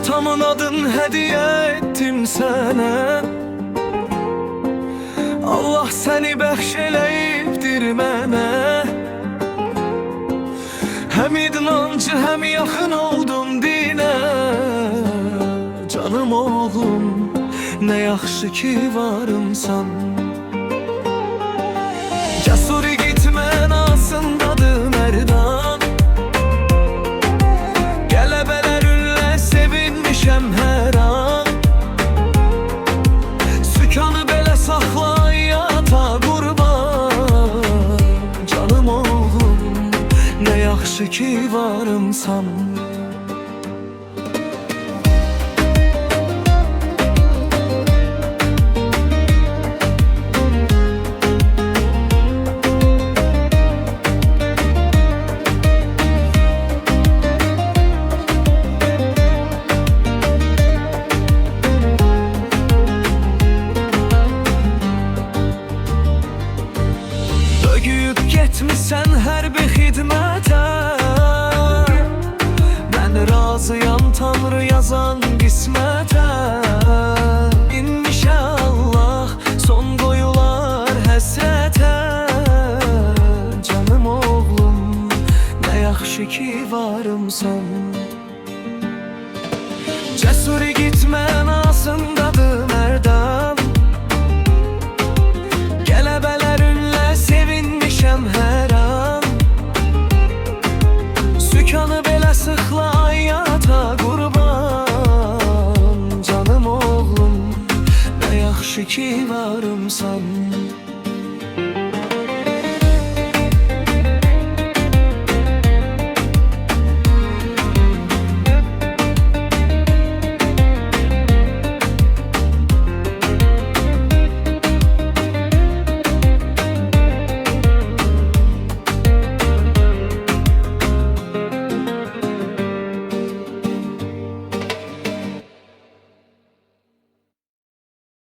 atamın adın hediye ettim sana. Allah seni bəxş eləyibdir mənə. Hem idnancı hem yaxın oldum dinə. Canım oğlum, ne yaxşı ki varımsan. Cəsur igidmən asındadır mərdan. Qələbələrünlə sevinmişəm hər an. Sükanı belə saxla yata qurban. Canım oğlum, ne yaxşı ki varımsan. Getmişsən hər bir xidmətə. Mən razıyam Tanrı yazan qismətə. İnşallah son qoyular həsrətə. Canım oğlum, nə yaxşı ki varımsan. Cəsur igidmən asındadır mərdan. Qələbələrünlə sevinmişəm hər an. Sükanı belə sıxla yata qurban. Canım oğlum, nə yaxşı ki varımsan.